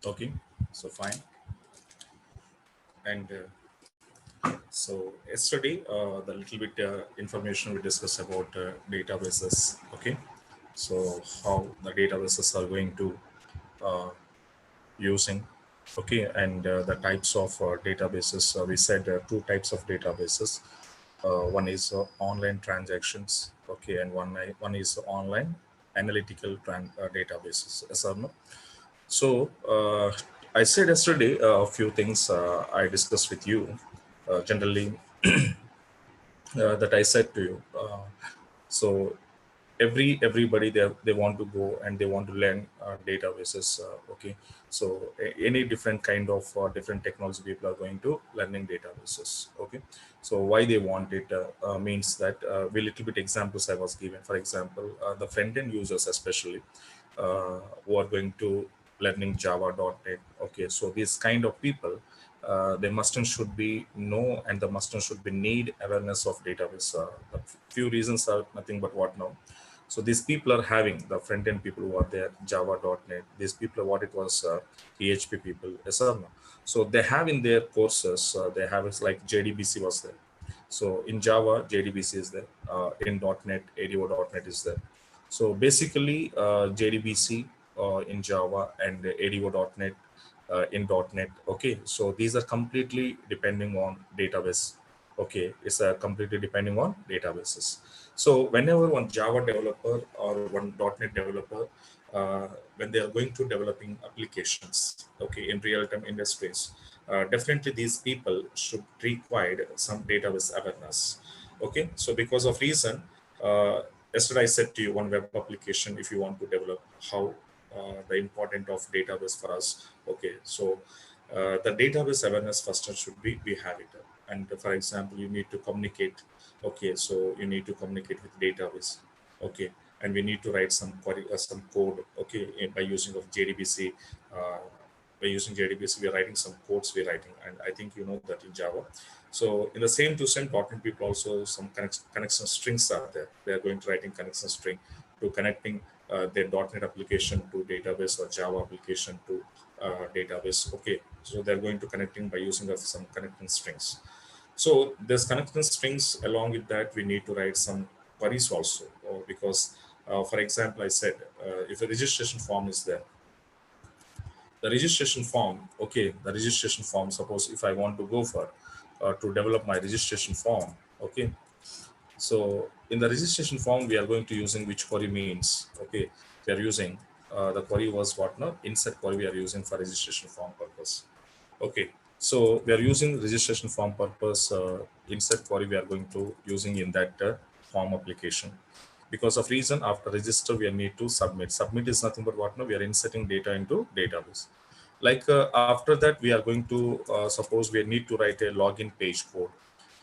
Okay, so fine. And so yesterday, the little bit information we discussed about databases. Okay, so how the databases are going to uh, using. Okay, and the types of databases. We said two types of databases. One is online transactions. Okay, and one is online analytical databases. Yes or no? So I said yesterday a few things I discussed with you. Generally, that I said to you. So everybody they want to go and they want to learn databases. Okay, so any different kind of different technology people are going to learning databases. Okay, so why they want it means that we little bit examples I was given. For example, the front end users especially who are going to learning Java.NET. Okay, so these kind of people, they must and should be know and the must and should be need awareness of database. The few reasons are nothing but what now. So these people are having the front end people who are there, Java.NET. These people are what it was PHP people, yes or no? So they have in their courses, they have it's like JDBC was there. So in Java, JDBC is there. In .NET, ADO.NET is there. So basically, JDBC in Java and ADO.NET in .NET. Okay, so these are completely depending on database. Okay, it's completely depending on databases. So whenever one Java developer or one .NET developer, when they are going to developing applications, okay, in real-time industries, definitely these people should require some database awareness. Okay, so because of reason, uh, yesterday I said to you one web application, if you want to develop, how the important of database for us. Okay, so the database awareness first should be we have it. And for example, you need to communicate. Okay, so you need to communicate with database. Okay, and we need to write some query, some code. Okay, by using of JDBC. Uh, by using JDBC, we are writing some codes we're writing, and I think you know that in Java. So in the same to same .NET people also some connection strings are there. They are going to writing connection string to connecting their .NET application to database or Java application to database. Okay, so they're going to connecting by using of some connecting strings. So there's connecting strings. Along with that, we need to write some queries also, because, for example, I said if a registration form is there, the registration form. Okay, the registration form. Suppose if I want to go for to develop my registration form. Okay, so in the registration form, we are going to using which query means. Okay, we are using the query was what now insert query we are using for registration form purpose. Okay, so we are using registration form purpose insert query we are going to using in that form application. Because of reason after register we need to submit. Submit is nothing but what now we are inserting data into database. Like after that we are going to suppose we need to write a login page code.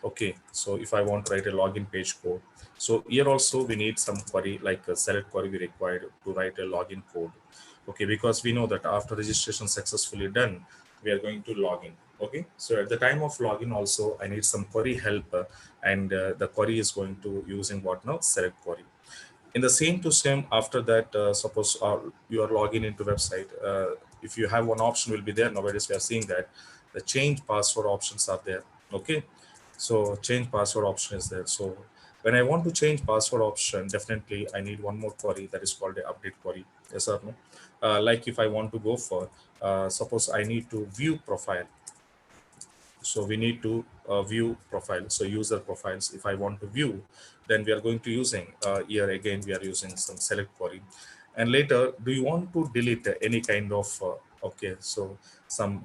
Okay, so if I want to write a login page code, so here also we need some query like a select query we required to write a login code. Okay, because we know that after registration successfully done, we are going to log in. Okay, so at the time of login also I need some query help, and the query is going to using what now select query. In the same to same after that, suppose you are logging into website, if you have one option will be there. Nowadays we are seeing that the change password options are there. Okay, so change password option is there. So when I want to change password option, definitely I need one more query that is called the update query. Yes or no? Like if I want to go for suppose I need to view profile. So we need to view profile, so user profiles. If I want to view, then we are going to using here again we are using some select query. And later, do you want to delete any kind of okay, so some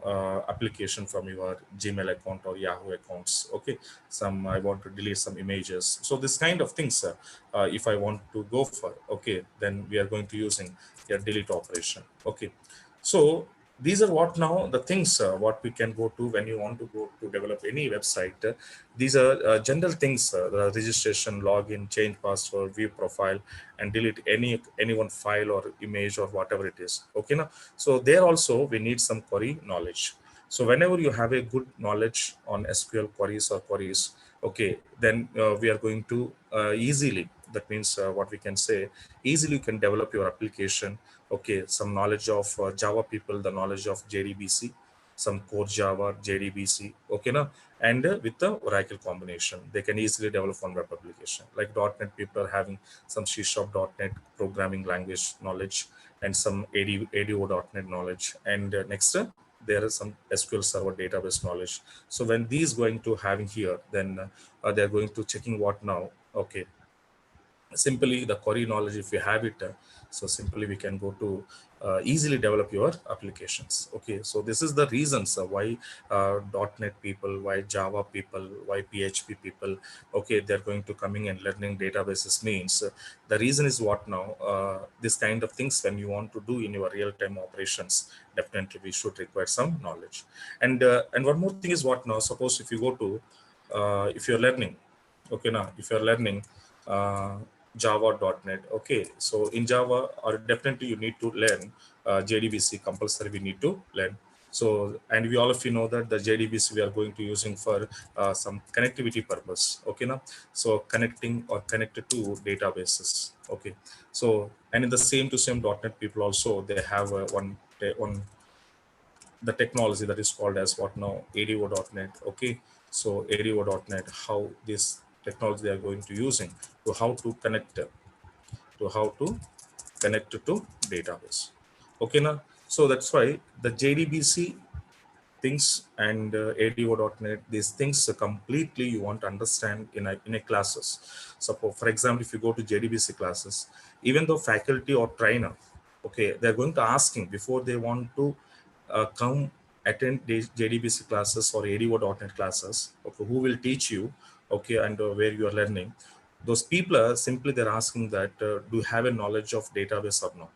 application from your Gmail account or Yahoo accounts. Okay, some I want to delete some images. So this kind of things, if I want to go for, okay, then we are going to using your delete operation. Okay, so these are what now the things what we can go to when you want to go to develop any website. These are general things, the registration, login, change password, view profile, and delete any one file or image or whatever it is. Okay, now so there also we need some query knowledge. So whenever you have a good knowledge on SQL queries or queries, okay, then we are going to easily, that means what we can say, easily you can develop your application Okay, some knowledge of Java people, the knowledge of JDBC, some core Java, JDBC, okay, na? And with the Oracle combination, they can easily develop one web application. Like .NET people are having some C# .NET programming language knowledge and some ADO.NET knowledge. And next, there is some SQL Server database knowledge. So when these going to having here, then they're going to checking what now? Okay, simply the query knowledge, if you have it, so simply we can go to easily develop your applications. Okay, so this is the reasons why .NET people, why Java people, why PHP people, okay, they're going to coming and learning databases means the reason is what now, this kind of things when you want to do in your real-time operations, definitely we should require some knowledge. And one more thing is what now, suppose if you go to if you're learning, okay, now if you're learning uh, Java.NET. Okay, so in Java, or definitely you need to learn JDBC compulsory. We need to learn. So, and we all of you know that the JDBC we are going to using for some connectivity purpose. Okay, now so connecting or connected to databases. Okay, so and in the same to same .NET people also they have one the technology that is called as what now ADO.NET. Okay, so ADO.NET, how this technology they are going to using to how to connect to database. Okay, now so that's why the JDBC things and ADO.NET, these things completely you want to understand in a classes. Suppose for example, if you go to JDBC classes, even though faculty or trainer, okay, they're going to asking before they want to come attend these JDBC classes or ADO.NET classes, okay, who will teach you, okay, and where you are learning. Those people are simply they're asking that do you have a knowledge of database or not?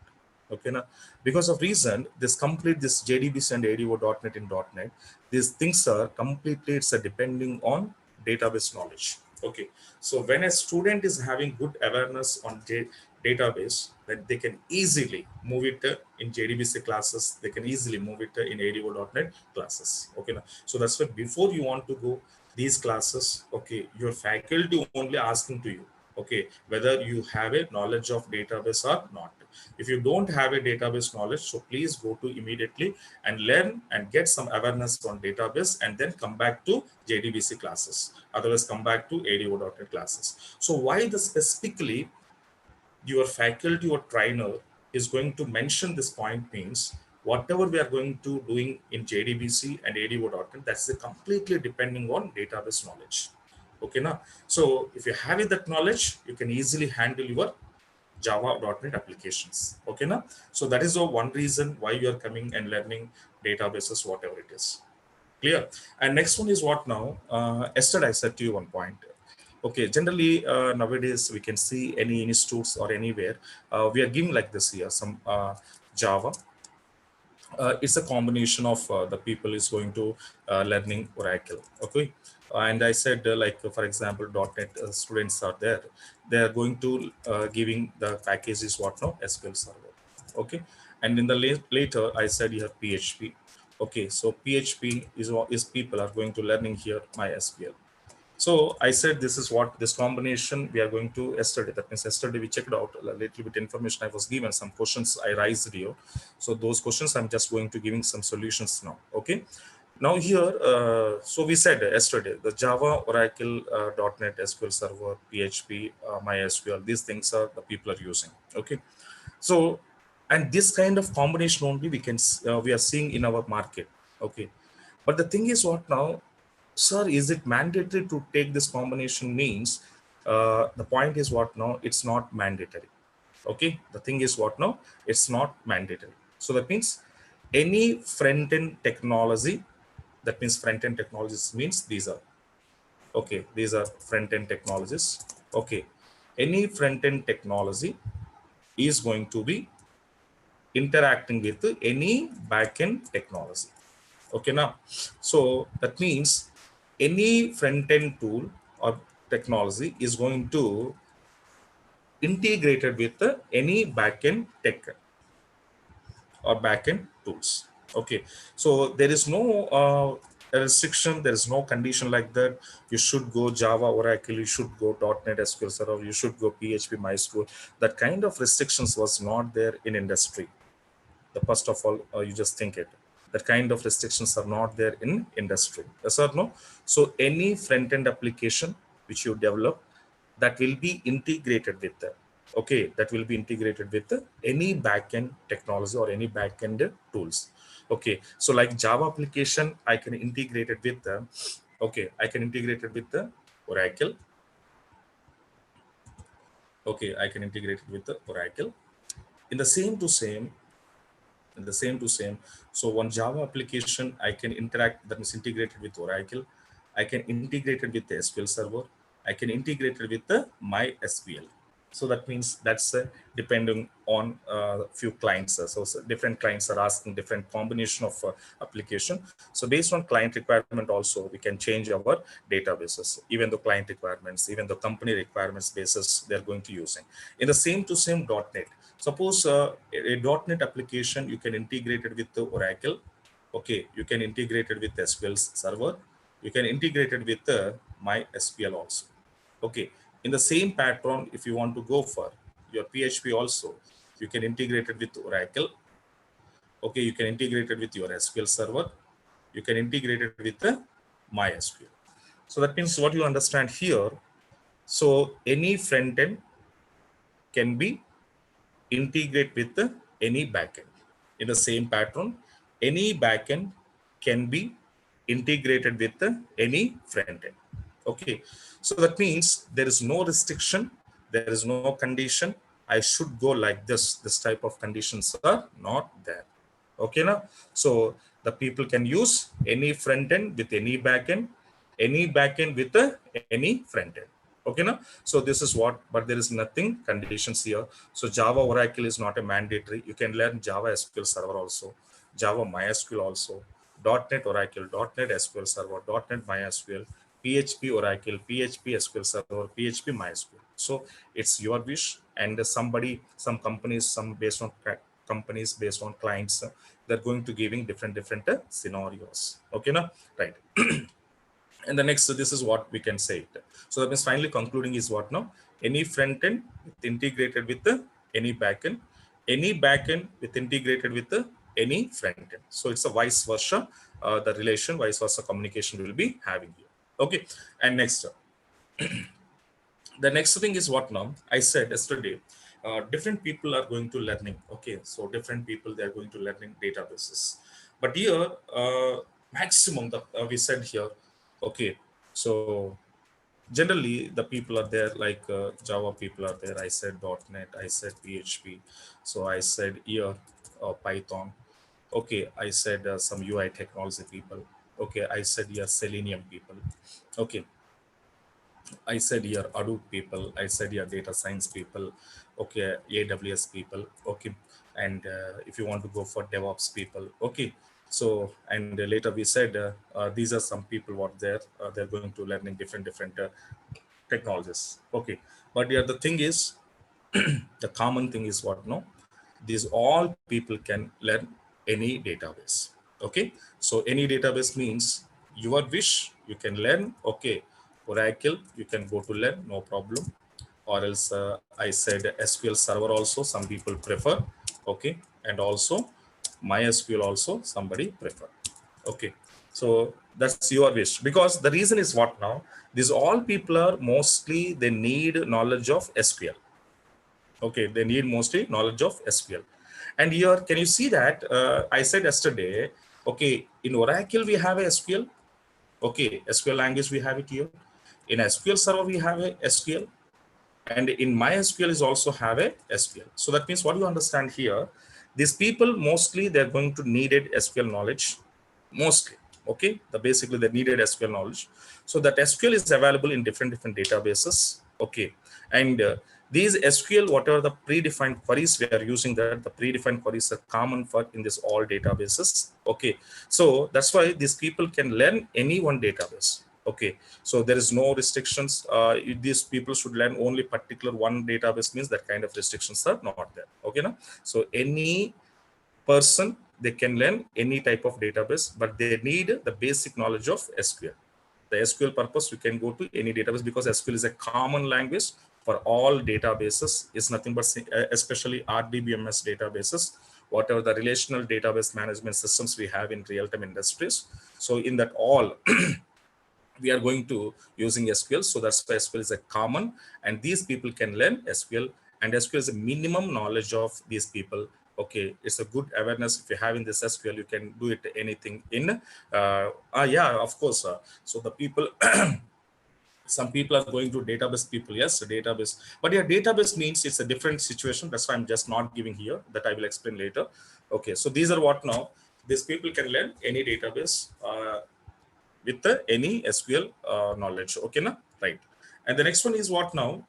Okay, now because of reason this complete this JDBC and ADO.NET in .NET, these things are completely it's a depending on database knowledge. Okay, so when a student is having good awareness on database, then they can easily move it in JDBC classes, they can easily move it in ADO.NET classes. Okay, now so that's why before you want to go these classes, okay, your faculty only asking to you, okay, whether you have a knowledge of database or not. If you don't have a database knowledge, so please go to immediately and learn and get some awareness on database and then come back to JDBC classes. Otherwise, come back to ADO.NET classes. So why the specifically your faculty or trainer is going to mention this point means whatever we are going to doing in JDBC and ADO.NET, that's completely depending on database knowledge. Okay, now, so if you have that knowledge, you can easily handle your Java.NET applications. Okay, now, so that is the one reason why you are coming and learning databases, whatever it is. Clear. And next one is what now? Yesterday I said to you one point. Okay, generally nowadays we can see any institutes or anywhere we are giving like this here some Java. It's a combination of the people is going to learning Oracle. Okay, and I said like for example .NET students are there, they are going to giving the packages what now SQL Server. Okay, and in the later I said you have PHP. Okay, so PHP is people are going to learning here MySQL. So I said this is what this combination we are going to yesterday. That means yesterday we checked out a little bit information I was given, some questions I raised here. So those questions I'm just going to giving some solutions now. Okay. Now here, so we said yesterday the Java, Oracle, .NET, SQL Server, PHP, MySQL. These things are the people are using. Okay. So and this kind of combination only we are seeing in our market. Okay. But the thing is what now, sir, is it mandatory to take this combination means the point is what now, it's not mandatory. Okay, the thing is what now, it's not mandatory. So that means any front-end technology, that means front-end technologies means these are, okay, these are front-end technologies. Okay, any front-end technology is going to be interacting with any back-end technology. Okay, now, so that means any front-end tool or technology is going to integrated with any back-end tech or back-end tools. Okay, so there is no restriction, there is no condition like that. You should go Java, Oracle, you should go .NET, SQL Server, you should go PHP, MySQL. That kind of restrictions was not there in industry. the first of all, you just think it. That kind of restrictions are not there in industry. Yes or no? So any front-end application which you develop, that will be integrated with the, okay, that will be integrated with any backend technology or any backend tools. Okay, so like Java application, I can integrate it with the, okay, I can integrate it with the Oracle. Okay, I can integrate it with the Oracle. In the same to same, in the same to same. So one Java application, I can interact, that is integrated with Oracle. I can integrate it with the SQL Server. I can integrate it with the MySQL. So that means that's depending on few clients. So different clients are asking different combination of application. So based on client requirement also, we can change our databases, even the client requirements, even the company requirements basis they're going to using. In the same to same .NET, suppose a .NET application, you can integrate it with the Oracle. Okay, you can integrate it with SQL Server. You can integrate it with MySQL also. Okay, in the same pattern, if you want to go for your PHP also, you can integrate it with Oracle. Okay, you can integrate it with your SQL Server. You can integrate it with the MySQL. So that means what you understand here. So any front end can be integrate with any backend. In the same pattern, any backend can be integrated with any front end. Okay, so that means there is no restriction, there is no condition. I should go like this. This type of conditions are not there. Okay, now, so the people can use any front end with any backend with any front end. Okay, now, so this is what, but there is nothing conditions here. So Java Oracle is not a mandatory. You can learn Java SQL Server also, Java MySQL also, .NET Oracle, .NET SQL Server, .NET MySQL, PHP Oracle, PHP SQL Server, PHP MySQL. So it's your wish, and some companies, some based on companies, based on clients, they're going to giving different scenarios. Okay, now, right. And the next, so this is what we can say it. So that means finally concluding is what now? Any front end integrated with any backend, any backend with integrated with any front end. So it's a vice versa, the relation, vice versa communication will be having here. Okay, and next, the next thing is what now? I said yesterday, different people are going to learning. Okay, so different people, they're going to learning databases. But here, maximum, we said here, okay, so generally the people are there, like Java people are there. I said .NET, I said PHP. So I said here, Python. Okay, I said some UI technology people. Okay, I said here Selenium people. Okay, I said here Hadoop people, I said here data science people, okay, AWS people, okay, and if you want to go for DevOps people, okay. So, and later we said these are some people what they're going to learning different technologies, okay. But here the thing is, the common thing is what, no, these all people can learn any database. Okay, so any database means your wish, you can learn. Okay, Oracle, you can go to learn, no problem. Or else I said SQL Server also some people prefer. Okay, and also MySQL also somebody prefer. Okay, so that's your wish, because the reason is what now, these all people are mostly, they need knowledge of SQL. Okay, they need mostly knowledge of SQL. And here, can you see that I said yesterday, okay, in Oracle we have a SQL. Okay, SQL language we have it here. In SQL Server we have a SQL, and in MySQL is also have a SQL. So that means what you understand here, these people mostly they're going to needed SQL knowledge, mostly. Okay, the basically they needed SQL knowledge. So that SQL is available in different databases. Okay, and these SQL, whatever the predefined queries we are using, that the predefined queries are common for in this all databases. Okay, so that's why these people can learn any one database. Okay, so there is no restrictions. These people should learn only particular one database, means that kind of restrictions are not there. Okay, now, so any person, they can learn any type of database, but they need the basic knowledge of SQL. The SQL purpose, you can go to any database, because SQL is a common language for all databases. It's nothing but especially RDBMS databases. whatever the relational database management systems we have in real-time industries. So in that all, we are going to using SQL. So that's why SQL is a common, and these people can learn SQL, and SQL is a minimum knowledge of these people. Okay, it's a good awareness. If you have in this SQL, you can do it anything in. Yeah, of course. So the people. Some people are going to database people, yes, database, but yeah, database means it's a different situation. That's why I'm just not giving here, that I will explain later. Okay, so these are what now these people can learn any database with any SQL knowledge. Okay, na? Right. And the next one is what now?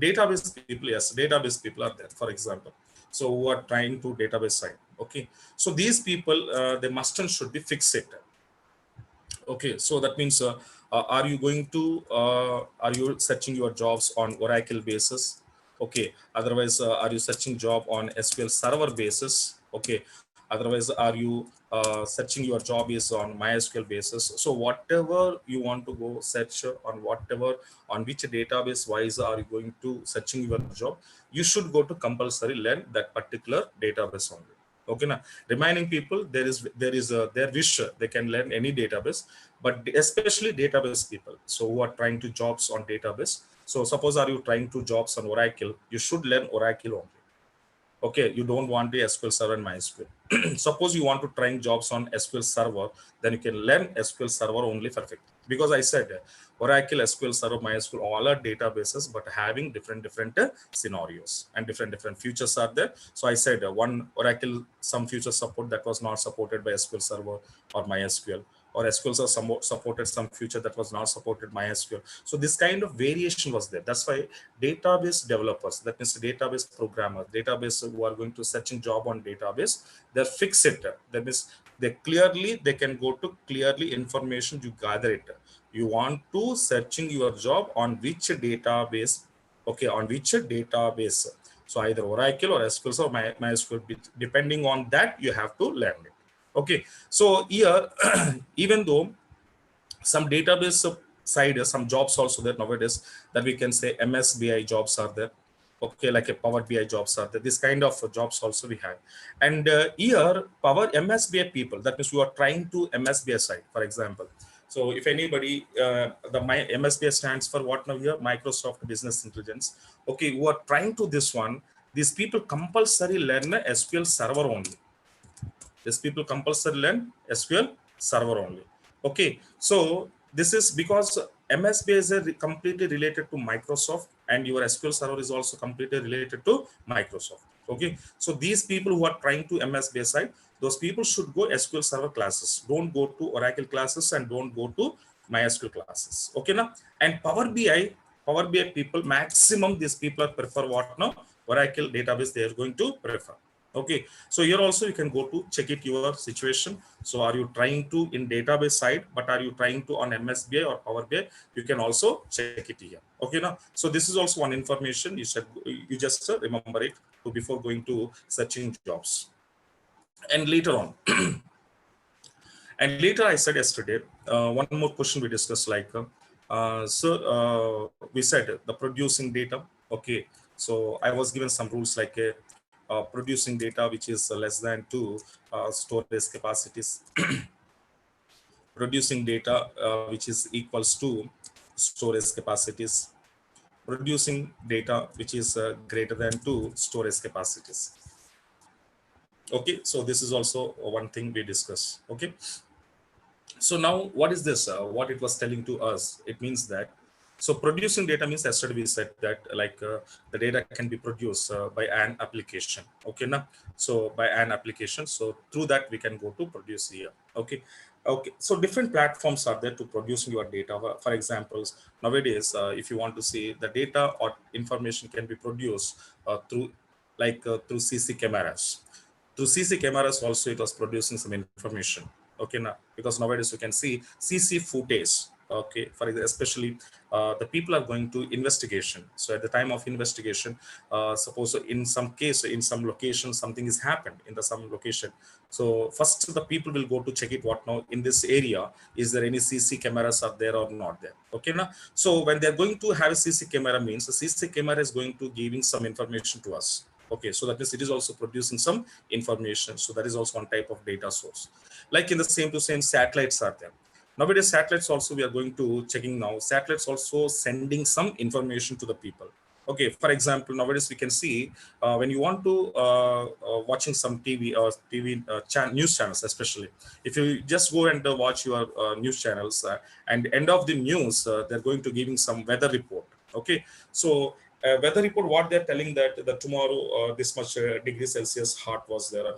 Database people, yes, database people are there, for example. So who are trying to database side. Okay. So these people, they must and should be fixated. Okay, so that means are you going to are you searching your jobs on Oracle basis? Okay, otherwise are you searching job on SQL Server basis? Okay, otherwise are you searching your job is on MySQL basis? So whatever you want to go search on, whatever on which database wise are you going to searching your job, you should go to compulsory learn that particular database only. Okay, now remaining people, there is a their wish, they can learn any database, but especially database people, so who are trying to jobs on database. So suppose are you trying to jobs on Oracle, you should learn Oracle only. Okay, you don't want the SQL Server and MySQL. Suppose you want to try jobs on SQL Server, then you can learn SQL Server only perfect. Because I said Oracle, SQL Server, MySQL, all are databases, but having different scenarios and different features are there. So I said one Oracle, some feature support that was not supported by SQL Server or MySQL, or SQL Server somewhat supported some feature that was not supported MySQL. So this kind of variation was there. That's why database developers, that means database programmers, database who are going to searching job on database, they're fixated. That means they can go to clearly information you gather it. You want to searching your job on which database, okay, on which database. So either Oracle or SQL or MySQL, depending on that, you have to learn it. Okay, so here, even though some database side, some jobs also there nowadays, that we can say MSBI jobs are there. Okay, like a Power BI jobs are there. This kind of jobs also we have. And here, Power MSBI people, that means you are trying to MSBI side, for example. So if anybody, my MSBI stands for what now here? Microsoft Business Intelligence. Okay, who are trying to this one, these people compulsory learn SQL Server only. These people compulsory learn SQL Server only. Okay, so this is because MSB is completely related to Microsoft, and your SQL Server is also completely related to Microsoft. Okay, so these people who are trying to MSB side, those people should go SQL Server classes. Don't go to Oracle classes and don't go to MySQL classes. Okay, now and Power BI people, maximum these people are prefer what now? Oracle database they are going to prefer. Okay, so here also you can go to check it your situation. So are you trying to in database side, but are you trying to on MSBI or Power BI? You can also check it here. Okay, now so this is also one information you said, you just remember it to before going to searching jobs. And later on, and later I said yesterday, one more question we discussed, like we said the producing data. Okay, so I was given some rules like producing data which is less than 2 storage capacities, producing data which is equals to storage capacities, producing data which is greater than 2 storage capacities. Okay, so this is also one thing we discuss. Okay, so now what is this, what it was telling to us? It means that, so producing data means yesterday we said that like the data can be produced by an application. Okay, now so by an application, so through that we can go to produce here. Okay, okay, so different platforms are there to producing your data. For example, nowadays if you want to see the data or information can be produced through like through CC cameras. Through CC cameras also it was producing some information. Okay, now because nowadays you can see CC footage. Okay, for especially the people are going to investigation. So at the time of investigation, suppose in some case in some location something has happened in the some location. So first the people will go to check it, what now in this area is there any CC cameras are there or not there. Okay, now so when they're going to have a CC camera means the CC camera is going to giving some information to us. Okay, so that means it is also producing some information. So that is also one type of data source. Like in the same to same, satellites are there. Nowadays, satellites also we are going to checking now. Satellites also sending some information to the people. Okay, for example, nowadays we can see when you want to watching some TV or news channels, especially if you just go and watch your news channels, and end of the news, they're going to giving some weather report. Okay, so weather report, what they're telling that tomorrow this much degree Celsius hot was there,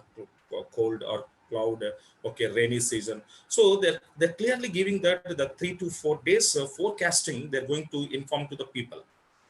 cold or cloud, okay, rainy season. So they're clearly giving that the 3 to 4 days forecasting they're going to inform to the people.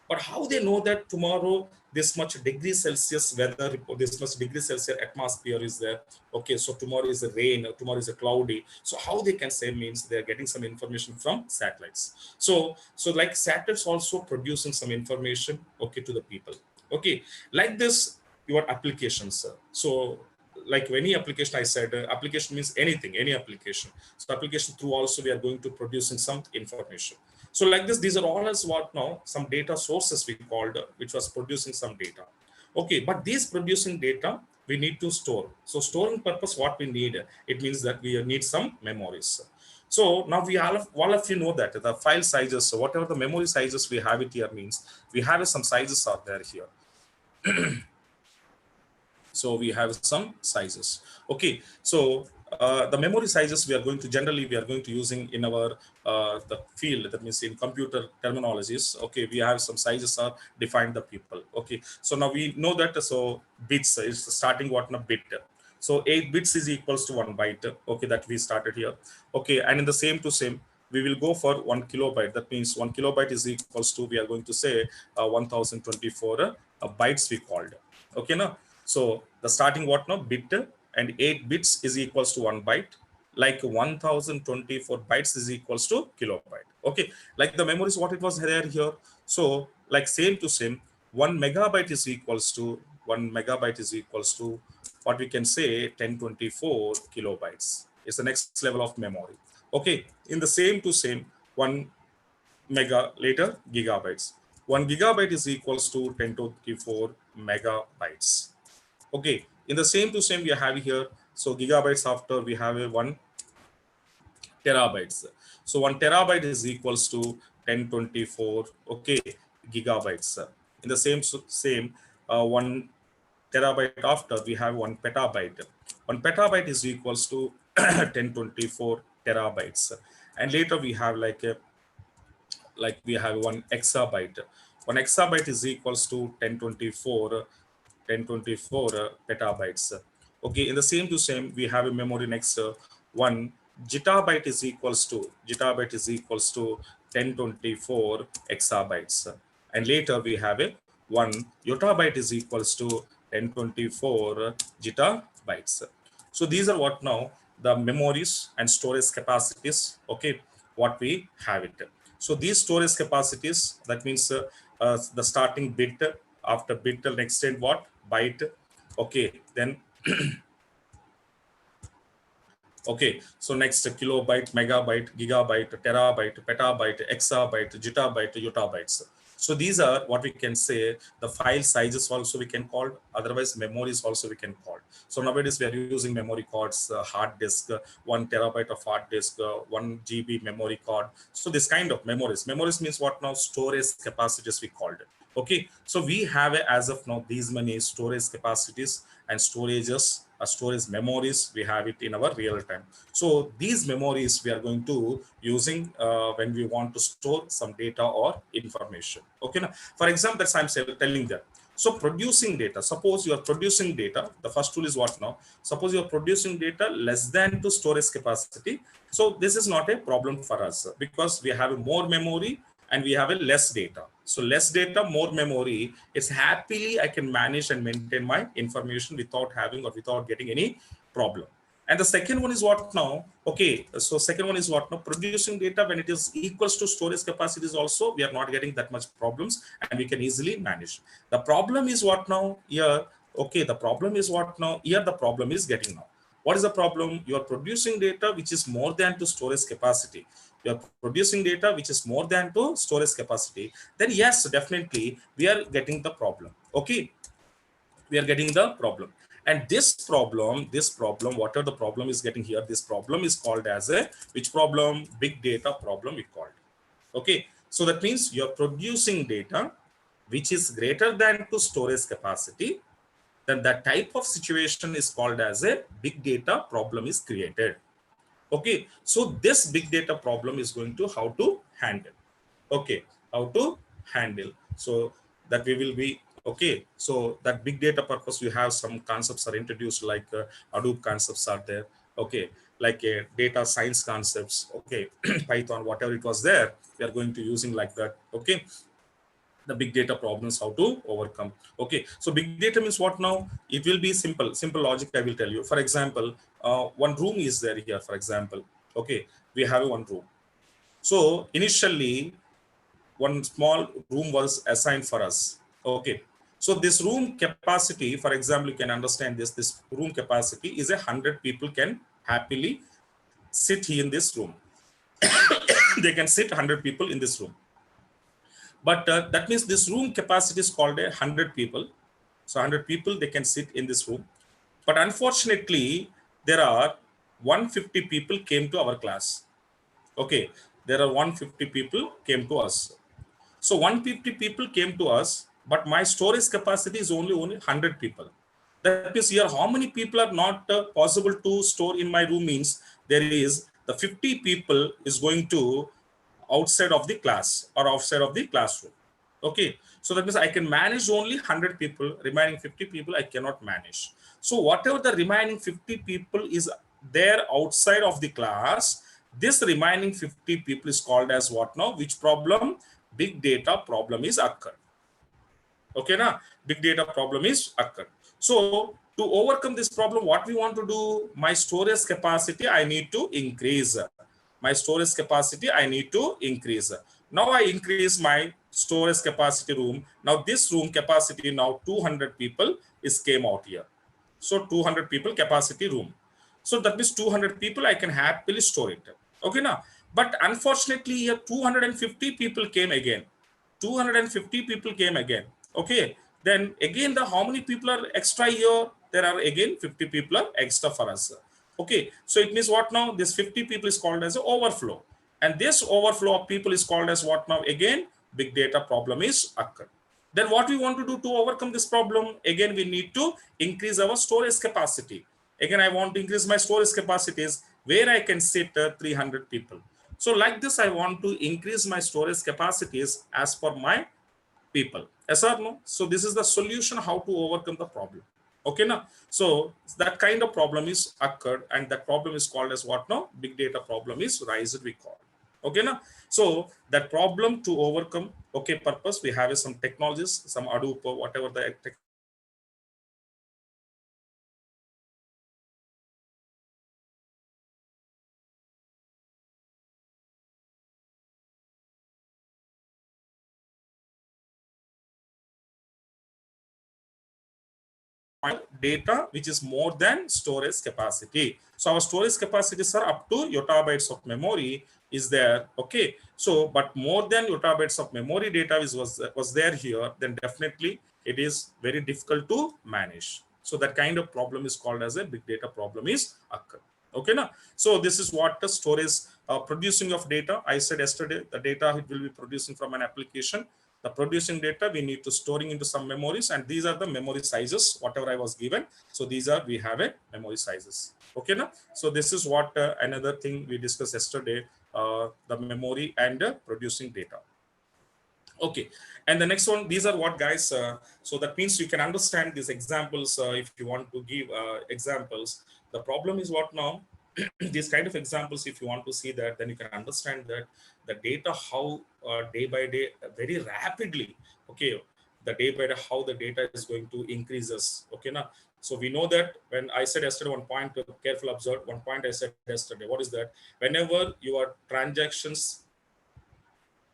But how they know that tomorrow this much degree Celsius weather report, this much degree Celsius atmosphere is there? Okay, so tomorrow is a rain, tomorrow is a cloudy. So how they can say means they're getting some information from satellites. So like satellites also producing some information, okay, to the people. Okay, like this your applications. So like any application, I said application means anything, any application. So application through also we are going to producing some information. So like this, these are all as what now some data sources we called, which was producing some data. Okay, but these producing data we need to store. So storing purpose, what we need, it means that we need some memories. So now we all of you know that the file sizes, so whatever the memory sizes we have it here means we have some sizes are there here. So we have some sizes. Okay, so the memory sizes we are going to generally we are going to using in our the field, that means in computer terminologies. Okay, we have some sizes are defined the people. Okay, so now we know that, so bits is starting what na bit. So 8 bits is equals to 1 byte. Okay, that we started here. Okay, and in the same to same we will go for 1 kilobyte. That means 1 kilobyte is equals to, we are going to say 1024 bytes we called. Okay, now so the starting what now bit, and 8 bits is equals to 1 byte, like 1024 bytes is equals to kilobyte. Okay, like the memory is what it was there here. So like same to same, 1 megabyte is equals to 1 megabyte is equals to what we can say 1024 kilobytes. It's the next level of memory. Okay, in the same to same, 1 mega later gigabytes. 1 gigabyte is equals to 10 to the 4 megabytes. Okay, in the same to same we have here. So gigabytes after we have a 1 terabytes. So 1 terabyte is equals to 1024, okay, gigabytes. In the same 1 terabyte after we have 1 petabyte. 1 petabyte is equals to 1024 terabytes. And later we have like we have 1 exabyte. 1 exabyte is equals to 1024 petabytes. Okay, in the same to same we have a memory next, 1 gigabyte is equals to 1024 exabytes. And later we have a 1 yottabyte is equals to 1024 gigabytes. So these are what now the memories and storage capacities, okay, what we have it. So these storage capacities, that means the starting bit, after bit till next end what byte. Okay, then okay, so next kilobyte, megabyte, gigabyte, terabyte, petabyte, exabyte, gigabyte, yottabytes. So these are what we can say the file sizes also we can call, otherwise memories also we can call. So nowadays we are using memory cards, hard disk, 1 terabyte of hard disk, 1 GB memory card. So this kind of memories. Memories means what now? Storage capacities we called it. Okay, so we have as of now these many storage capacities and storages, storage memories we have it in our real time. So these memories we are going to using when we want to store some data or information. Okay, now for example, that's I'm telling that. So producing data, suppose you are producing data, the first tool is what now? Suppose you are producing data less than to storage capacity. So this is not a problem for us because we have more memory and we have a less data. So less data, more memory, it's happily I can manage and maintain my information without having or without getting any problem. And the second one is what now? Okay, so second one is what now? Producing data when it is equals to storage capacities also, we are not getting that much problems and we can easily manage. The problem is what now? Here, okay, the problem is what now? Here the problem is getting now. What is the problem? You are producing data which is more than to storage capacity. You are producing data which is more than to storage capacity. Then yes, definitely we are getting the problem. Okay. we are getting the problem. And this problem, whatever the problem is getting here, this problem is called as a, which problem? Big data problem we called. Okay, so that means you're producing data which is greater than to storage capacity, then that type of situation is called as a big data problem is created. Okay, so this big data problem is going to how to handle. Okay, how to handle, so that we will be okay. So that big data purpose, we have some concepts are introduced, like Hadoop concepts are there. Okay, like data science concepts. Okay, Python, whatever it was there, we are going to using like that. Okay, the big data problems, how to overcome. Okay, so big data means what now? It will be simple logic, I will tell you. For example, one room is there here, for example. Okay, we have one room. So initially one small room was assigned for us. Okay, so this room capacity, for example, you can understand this room capacity is 100 people can happily sit in this room. They can sit 100 people in this room. But that means this room capacity is called 100 people. So 100 people, they can sit in this room. But unfortunately, there are 150 people came to our class. Okay, there are 150 people came to us. So 150 people came to us, but my storage capacity is only 100 people. That means here how many people are not possible to store in my room, means there is the 50 people is going to outside of the class or outside of the classroom. Okay, so that means I can manage only 100 people, remaining 50 people I cannot manage. So whatever the remaining 50 people is there outside of the class, this remaining 50 people is called as what now? Which problem? Big data problem is occurred. Okay, na? Big data problem is occurred. So to overcome this problem, what we want to do? My storage capacity I need to increase. My storage capacity I need to increase. Now I increase my storage capacity room. Now this room capacity, now 200 people is came out here. So 200 people capacity room. So that means 200 people I can happily store it. Okay, now, but unfortunately here 250 people came again. 250 people came again. Okay, then again the how many people are extra here? There are again 50 people are extra for us. Okay, so it means what now? This 50 people is called as overflow, and this overflow of people is called as what now? Again, big data problem is occurred. Then what we want to do to overcome this problem? Again, we need to increase our storage capacity. Again, I want to increase my storage capacities where I can sit 300 people. So like this, I want to increase my storage capacities as per my people. Yes or no? So this is the solution how to overcome the problem. Okay, now, so that kind of problem is occurred, and that problem is called as what now? Big data problem is raised, we call. Okay, now, so that problem to overcome, okay, purpose, we have some technologies, some Hadoop, whatever the technologies are there. So we can use data which is more than storage capacity. So our storage capacities are up to yottabytes of memory is there. Okay, so but more than yottabytes of memory data was there here, then definitely it is very difficult to manage. So that kind of problem is called as a big data problem is occur. Okay, now, so this is what the storage producing of data. I said yesterday the data it will be producing from an application. The producing data we need to storing into some memories, and these are the memory sizes whatever I was given. So these are, we have a memory sizes. Okay, now, so this is what another thing we discussed yesterday, the memory and producing data. Okay, and the next one, these are what, guys, so that means you can understand these examples. If you want to give examples, the problem is what now? These kind of examples, if you want to see that, then you can understand that the data how day by day very rapidly. Okay, the day by day how the data is going to increases. Okay, now, so we know that when I said yesterday one point, careful observe one point I said yesterday, what is that? Whenever your transactions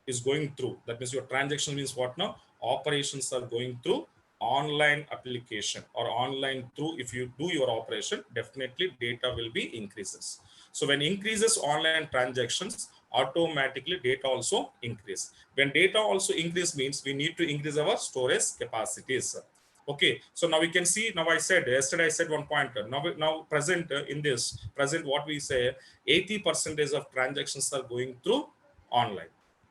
is going through, that means your transaction means what now? Operations are going through online application or online through, if you do your operation, definitely data will be increases. So when increases online transactions, automatically data also increase. When data also increase means we need to increase our storage capacities. Okay, so now we can see, now I said, yesterday I said one point, now present, in this present, what we say, 80% of transactions are going through online.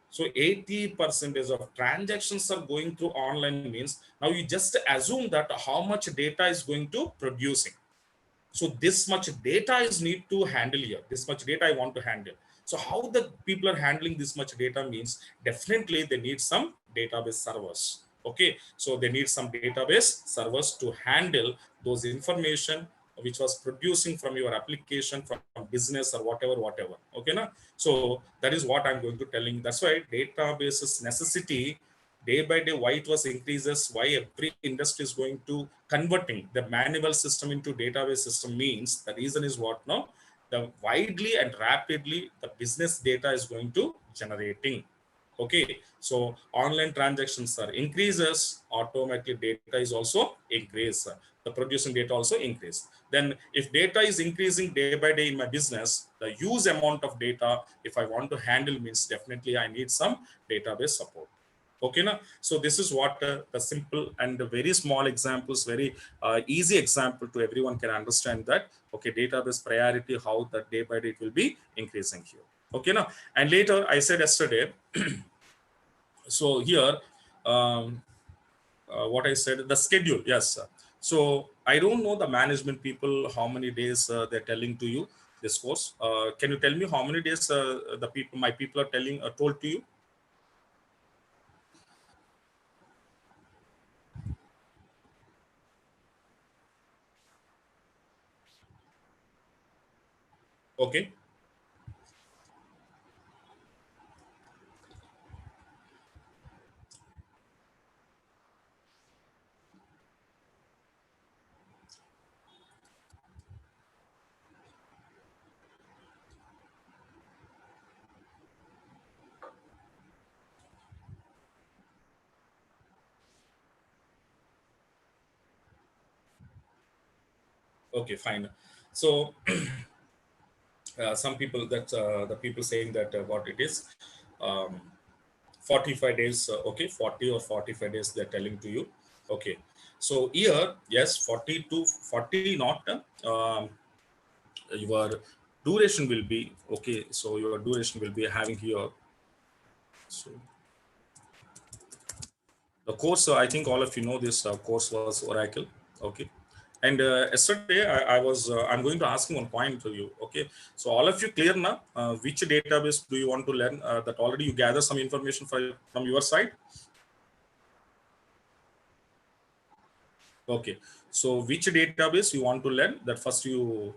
So 80% of transactions are going through online means, now you just assume that how much data is going to producing. So this much data is need to handle here, this much data I want to handle. So how the people are handling this much data means, definitely they need some database servers. Okay, so they need some database servers to handle those information which was producing from your application, from business or whatever. Okay na? So that is what I'm going to telling. That's why databases necessity day by day, why it was increases, why every industry is going to converting the manual system into database system means, the reason is what now, the widely and rapidly the business data is going to generating. Okay, so online transactions are increases, automatically data is also increase, the producing data also increase. Then if data is increasing day by day in my business, the huge amount of data if I want to handle means, definitely I need some database support. Okay na? So this is what the simple and very small examples, very easy example to everyone can understand that, okay, database priority, how that day by day it will be increasing here. Okay now, and later I said yesterday, so here, um, what I said, the schedule, yes sir. So I don't know the management people how many days they're telling to you this course. Can you tell me how many days the people, my people are telling, told to you? Okay. Okay, fine. So some people, that the people saying that what it is, um, 45 days, okay, 40 or 45 days they're telling to you. Okay, so here, yes, 40 to 40 not, your duration will be, okay, so your duration will be having here. So the course, I think all of you know this course was Oracle. Okay. And yesterday I'm going to ask you one point to you. Okay. So all of you clear now, which database do you want to learn, that already you gather some information from your side? Okay. So which database you want to learn, that first you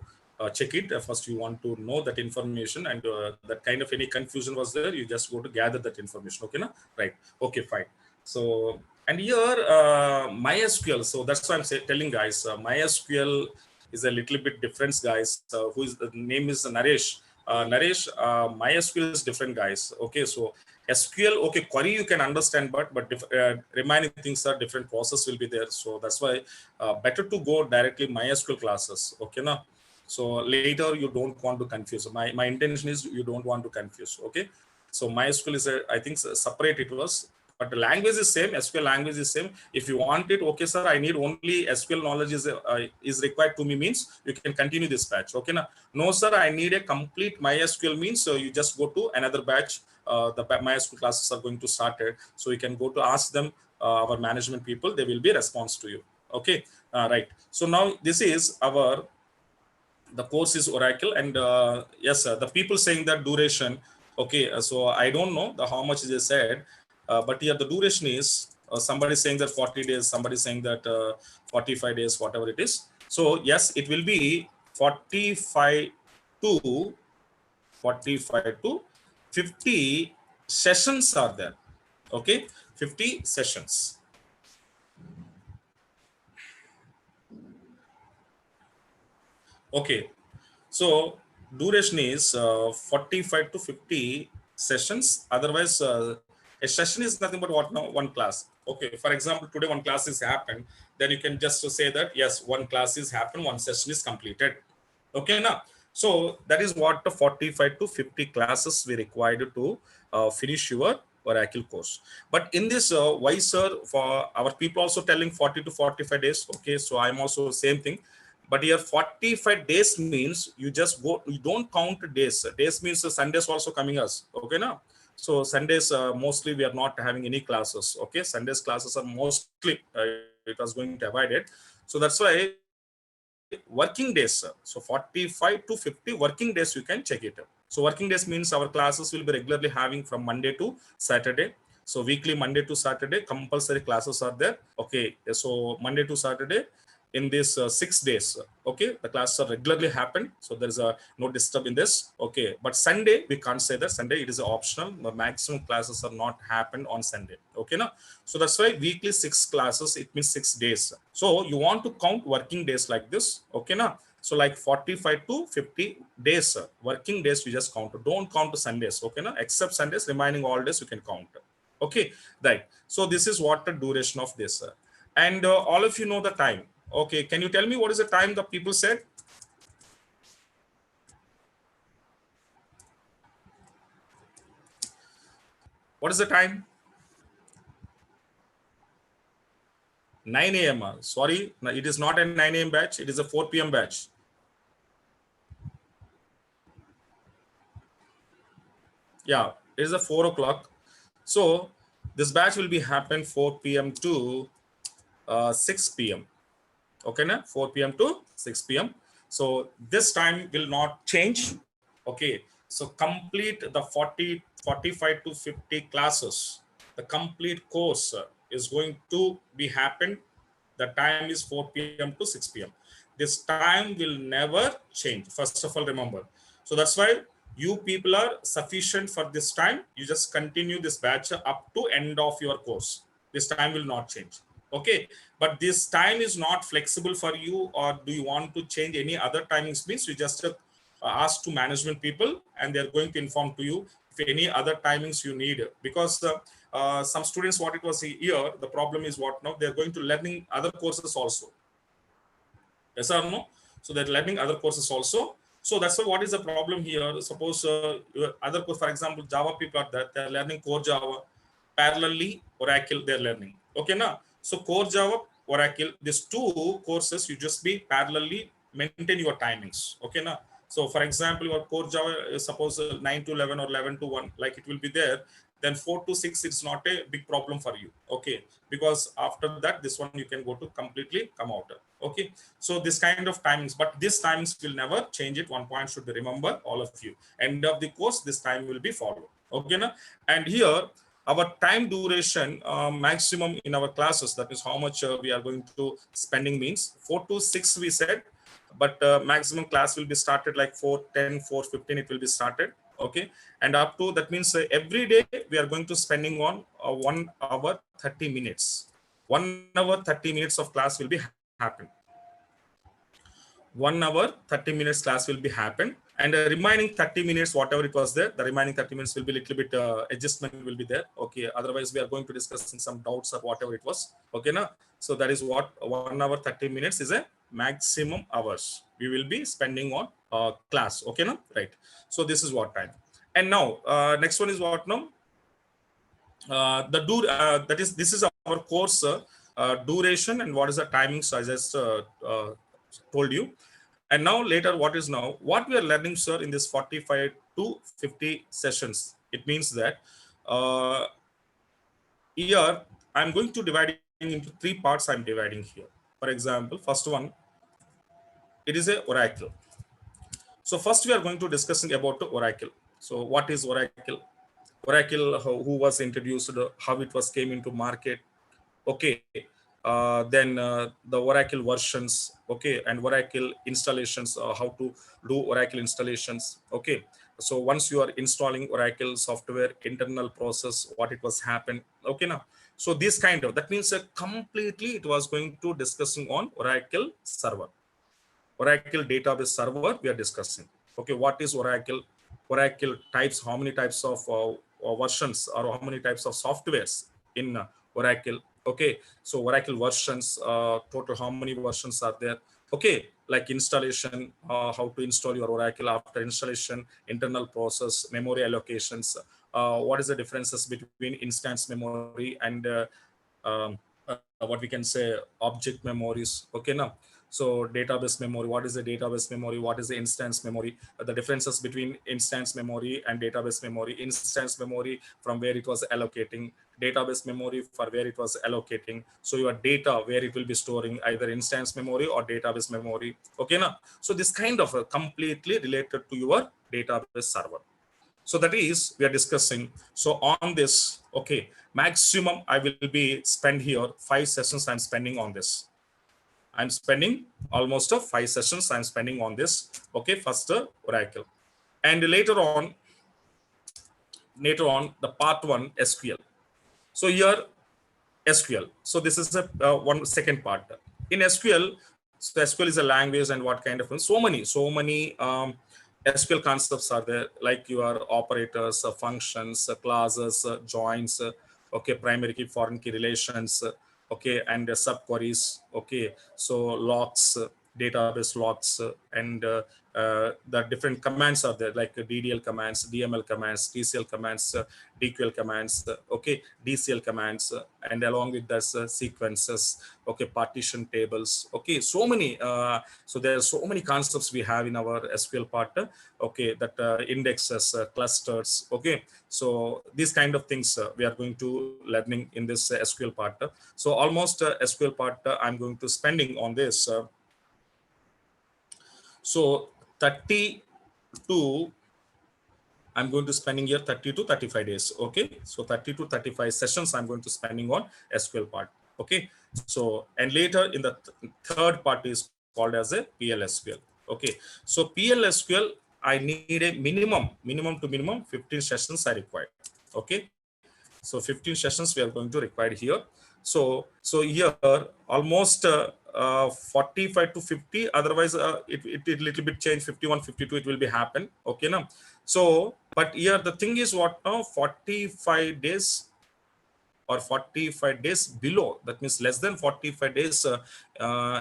check it. First you want to know that information, and that kind of any confusion was there, you just go to gather that information. Okay, na? Right. Okay, fine. So, and here MySQL. So that's why I'm telling guys, MySQL is a little bit different, guys. Who is the name is Naresh. Naresh, MySQL is different, guys. Okay, so SQL, okay, query you can understand, but remaining things are different. Process will be there. So that's why better to go directly MySQL classes. Okay, now. So later you don't want to confuse. My intention is you don't want to confuse. Okay, so MySQL is a, I think separate it was, but the language is same. SQL language is same. If you want it, okay, sir, I need only SQL knowledge is required to me means, you can continue this batch. Okay, now. No, sir, I need a complete MySQL means, so you just go to another batch. The MySQL classes are going to start it, so you can go to ask them, our management people, they will be response to you. Okay, right. So now this is our, the course is Oracle, and yes, the people saying that duration. Okay, so I don't know the how much they said, but yeah, the duration is, somebody saying that 40 days, somebody saying that 45 days, whatever it is. So yes, it will be 45 to 45 to 50 sessions are there. Okay, 50 sessions. Okay, so duration is 45 to 50 sessions. Otherwise, a session is nothing but what now? One class. Okay, for example, today one class is happened, then you can just say that yes, one class is happened, one session is completed. Okay, now. So that is what the 45 to 50 classes we required to finish your Oracle course. But in this, why sir, for our people also telling 40 to 45 days, okay, so I'm also same thing. But here 45 days means you just go, you don't count days means Sundays also coming us, okay now. So Sundays, mostly we are not having any classes, okay. Sundays classes are mostly it was going to avoid it. So that's why working days, so 45 to 50 working days you can check it. So working days means our classes will be regularly having from Monday to Saturday. So weekly Monday to Saturday compulsory classes are there, okay. So Monday to Saturday in these 6 days, okay, the classes are regularly happen. So there is a no disturb in this, okay. But Sunday we can't say that. Sunday it is optional. The maximum classes are not happen on Sunday, okay now. So that's why weekly 6 classes, it means 6 days. So you want to count working days like this, okay now. So like 45 to 50 days, working days you just count, don't count Sundays, okay now. Except Sundays, remaining all days you can count, okay, right. So this is what the duration of this, and all of you know the time. Okay, can you tell me what is the time the people said? What is the time? 9 a.m. Sorry, no, it is not a 9 a.m. batch. It is a 4 p.m. batch. Yeah, it is a 4 o'clock. So this batch will be happen 4 p.m. to 6 p.m. Okay, na? 4 p.m. to 6 p.m. So this time will not change. Okay, so complete the 45 to 50 classes. The complete course is going to be happen. The time is 4 p.m. to 6 p.m. This time will never change. First of all, remember. So that's why you people are sufficient for this time. You just continue this batch up to end of your course. This time will not change. Okay, but this time is not flexible for you, or do you want to change any other timings? Means you just ask to management people, and they're going to inform to you if any other timings you need. Because some students, what it was here, the problem is what now they're going to learning other courses also. Yes or no? So they're learning other courses also. So that's why what is the problem here? Suppose your other course, for example, Java people are there, they're learning core Java, parallelly Oracle they're learning. Okay, now so core Java, Oracle, these two courses you just be parallelly maintain your timings. Okay, now so for example, your core Java is suppose 9 to 11 or 11 to 1, like it will be there. Then 4 to 6, it's not a big problem for you. Okay, because after that, this one you can go to completely come out. Okay, so this kind of timings, but this timings will never change it. One point should be remember, all of you. End of the course, this time will be followed. Okay, na? And here our time duration maximum in our classes, that is how much we are going to spending means 4 to 6 we said, but maximum class will be started like 4:10, 4:15 it will be started. Okay, and up to that means every day we are going to spending on 1 hour 30 minutes. 1 hour 30 minutes of class will be happen. 1 hour 30 minutes class will be happen, and the remaining 30 minutes whatever it was there, the remaining 30 minutes will be little bit adjustment will be there. Okay, otherwise we are going to discuss some doubts or whatever it was. Okay now, so that is what 1 hour 30 minutes is a maximum hours we will be spending on class. Okay now, right. So this is what time. And now next one is what now, that is this is our course duration, and what is the timing. So I just told you. And now later, what is now what we are learning, sir, in this 45 to 50 sessions? It means that here I'm going to divide into 3 parts. I'm dividing here. For example, first one, it is a Oracle. So first we are going to discussing about Oracle. So what is Oracle? Oracle, who was introduced, how it was came into market. Okay, then the Oracle versions. Okay, and Oracle installations, how to do Oracle installations. Okay, so once you are installing Oracle software, internal process, what it was happen. Okay, now so this kind of, that means completely it was going to discussing on Oracle server. Oracle database server we are discussing. Okay, what is Oracle? Oracle types, how many types of versions, or how many types of softwares in Oracle. Okay, so Oracle versions, total how many versions are there. Okay, like installation, how to install your Oracle. After installation, internal process, memory allocations, what is the differences between instance memory and um, what we can say object memories. Okay, now, so database memory, what is the database memory, what is the instance memory, the differences between instance memory and database memory. Instance memory from where it was allocating, database memory for where it was allocating. So your data where it will be storing, either instance memory or database memory. Okay, now, so this kind of completely related to your database server. So that is we are discussing. So on this, okay, maximum I will be spend here 5 sessions. I'm spending on this. I'm spending almost 5 sessions. I'm spending on this. Okay, first Oracle, and later on the part one SQL. So here SQL. So this is a one second part in SQL. So SQL is a language, and what kind of so many SQL concepts are there, like your operators, functions, classes, joins, okay, primary key, foreign key relations, okay, and subqueries, okay, so locks, database locks, and the different commands are there, like DDL commands, DML commands, TCL commands, DQL commands, okay, DCL commands, and along with that sequences, okay, partition tables, okay, so many. So there are so many concepts we have in our SQL part, okay, that indexes, clusters, okay. So these kind of things we are going to learning in this SQL part. So almost SQL part I'm going to spending on this. So 30 to I'm going to spending here 30 to 35 days. Okay, so 30 to 35 sessions I'm going to spending on SQL part. Okay, so and later in the third part is called as a PLSQL. Okay, so PLSQL I need a minimum to minimum 15 sessions I require. Okay, so 15 sessions we are going to require here. So here almost 45 to 50. Otherwise, it little bit change, 51, 52. It will be happen. Okay, now. So, but here the thing is what now? 45 days or 45 days below, that means less than 45 days,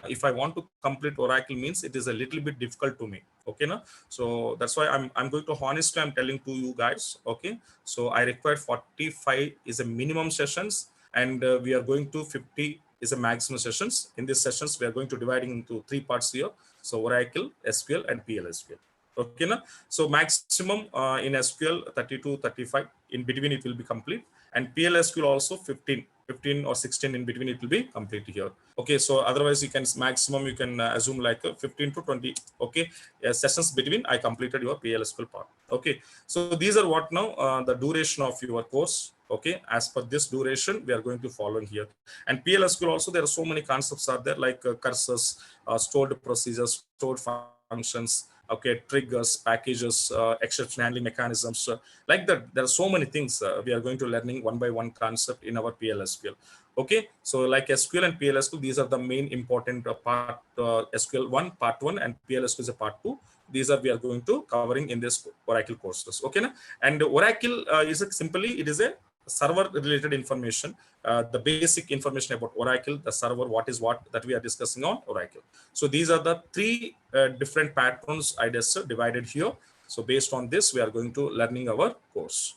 if I want to complete Oracle, means it is a little bit difficult to me. Okay, now, so that's why I'm going to honestly I'm telling to you guys. Okay, so I require 45 is a minimum sessions, and we are going to 50 is a maximum sessions. In these sessions we are going to dividing into 3 parts here. So Oracle, SQL, and PLSQL. Okay, now, so maximum in SQL 30 to 35, in between it will be complete, and PLSQL also 15 or 16 in between it will be complete here. Okay, so otherwise you can maximum you can assume like 15 to 20, okay, sessions between I completed your PLSQL part. Okay, so these are what now the duration of your course. Okay, as per this duration we are going to follow here. And PLSQL also, there are so many concepts are there, like cursors, stored procedures, stored functions, okay, triggers, packages, exception handling mechanisms, like that. There are so many things we are going to learning one by one concept in our PLSQL. Okay, so like SQL and PLSQL, these are the main important part. SQL 1 part 1 and PLSQL is a part 2. These are we are going to covering in this Oracle courses. Okay, na? And Oracle is simply it is a server related information, the basic information about Oracle, the server, what is what that we are discussing on Oracle. So these are the 3 different patterns I just divided here. So based on this, we are going to learning our course.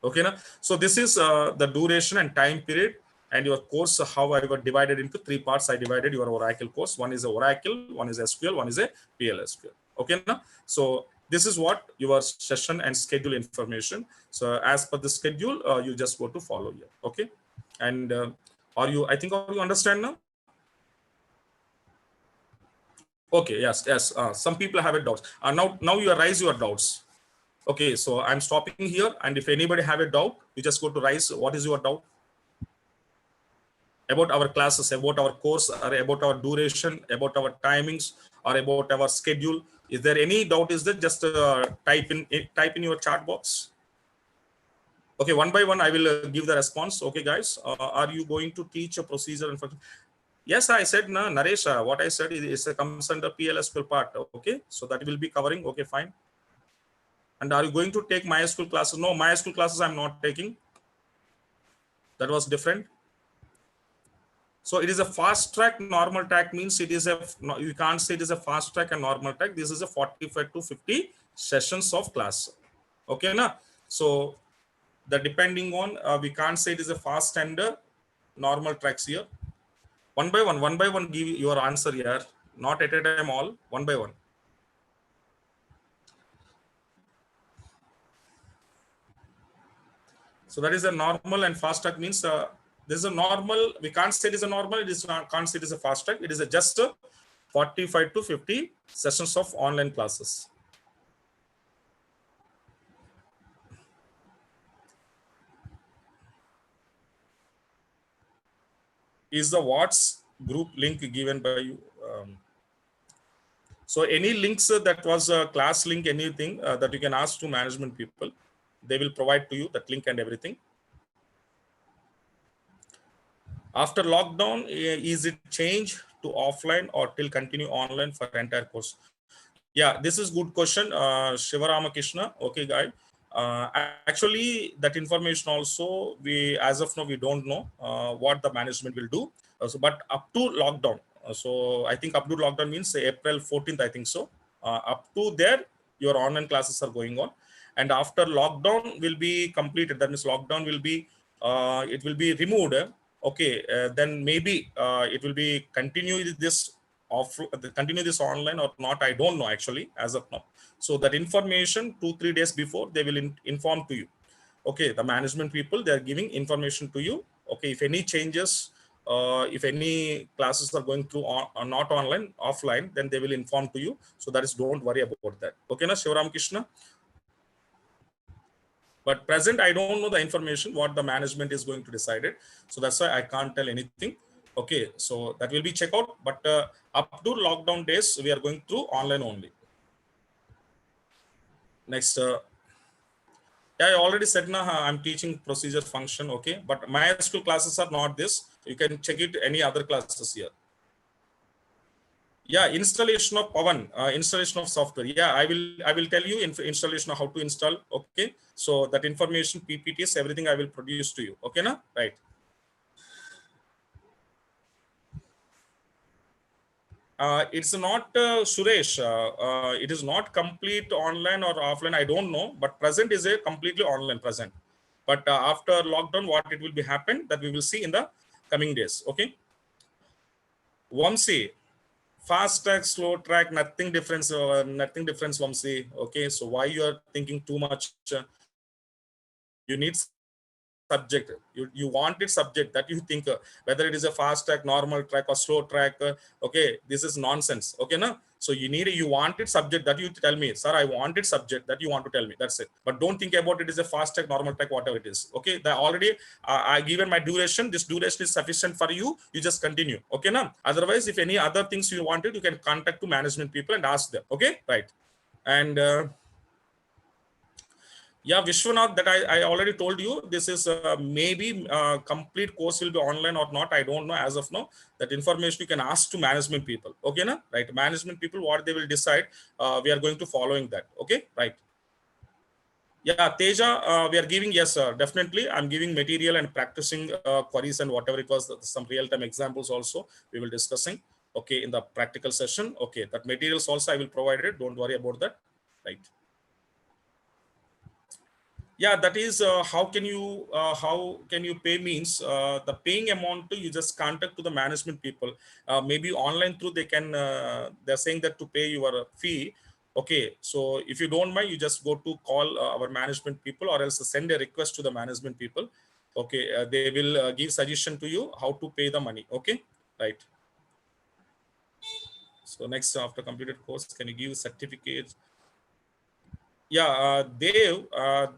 Okay, now, so this is the duration and time period, and your course, how I got divided into 3 parts. I divided your Oracle course. One is a Oracle, one is SQL, one is a PLSQL. Okay, now, so this is what your session and schedule information. So as per the schedule, you just go to follow here. Okay, and are you? I think are you understand now? Okay, yes. Some people have a doubts. Now you raise your doubts. Okay, so I'm stopping here, and if anybody have a doubt, you just go to raise. What is your doubt about our classes, about our course, or about our duration, about our timings, or about our schedule? Is there any doubt? Is there just type in your chat box? Okay, one by one I will give the response. Okay, guys, are you going to teach a procedure and function? Yes, I said na Naresh. What I said is comes under PLSQL part. Okay, so that will be covering. Okay, fine. And are you going to take MySQL classes? No, MySQL classes I'm not taking. That was different. So it is a fast track. Normal track means it is a, you can't say it is a fast track and normal track. This is a 45 to 50 sessions of class. Okay, na? So the depending on, we can't say it is a fast and normal tracks here. One by one, give your answer here. Not at a time, all one by one. So that is a normal and fast track means this is a normal. We can't say it is a normal. It is not, can't say it is a fast track. It is a just 45 to 50 sessions of online classes. Is the What's group link given by you? So any links that was a class link, anything that you can ask to management people, they will provide to you that link and everything. After lockdown, is it change to offline or till continue online for entire course? Yeah, this is good question, Shiva Ramakrishna. Okay, guy. Uh, Actually, that information also, we as of now we don't know what the management will do. But up to lockdown, so I think up to lockdown means April 14th. I think so. Up to there, your online classes are going on, and after lockdown will be completed. That means lockdown will be it will be removed. Okay, then maybe it will be continue this off, continue this online or not, I don't know actually as of now. So that information 2 3 days before they will inform to you. Okay, the management people, they are giving information to you. Okay, if any changes, if any classes are going through on, not online, offline, then they will inform to you. So that is, don't worry about that. Okay, na Shivaram Krishna. But present, I don't know the information what the management is going to decide it. So that's why I can't tell anything. Okay, so that will be check out. But up to lockdown days, we are going through online only. Next, yeah, I already said now I'm teaching procedure function. Okay, but my school classes are not this. You can check it any other classes here. Yeah, installation of Pavan, installation of software. Yeah, I will tell you installation of how to install. Okay, so that information, PPTs, everything I will produce to you. Okay, na? Right. It's not Suresh. It is not complete online or offline. I don't know, but present is a completely online present. But after lockdown, what it will be happen that we will see in the coming days. Okay. Vamsi, fast track, slow track, nothing difference. Nothing difference. Vamsi. Okay. So why you are thinking too much? You need subject. You want it subject that you think whether it is a fast track, normal track, or slow track. Okay, this is nonsense. Okay, na? So you want it subject that you tell me, sir, I want it subject that you want to tell me. That's it. But don't think about it is a fast track, normal track, whatever it is. Okay, the already I given my duration. This duration is sufficient for you. You just continue. Okay, na? Otherwise, if any other things you wanted, you can contact to management people and ask them. Okay, right. And yeah, Vishwanath, that I already told you, this is maybe complete course will be online or not. I don't know as of now. That information you can ask to management people. Okay, na? Right. Management people, what they will decide, we are going to following that. Okay, right. Yeah, Teja, we are giving, yes, definitely. I'm giving material and practicing queries and whatever it was, some real-time examples also we will discussing. Okay, in the practical session. Okay, that materials also I will provide it. Don't worry about that. Right. Yeah, that is how can you pay means the paying amount you just contact to the management people, maybe online through they can they're saying that to pay your fee. Okay, so if you don't mind, you just go to call our management people or else send a request to the management people. Okay, they will give suggestion to you how to pay the money. Okay, right. So next, after completed course, can you give certificates? Yeah, Dev,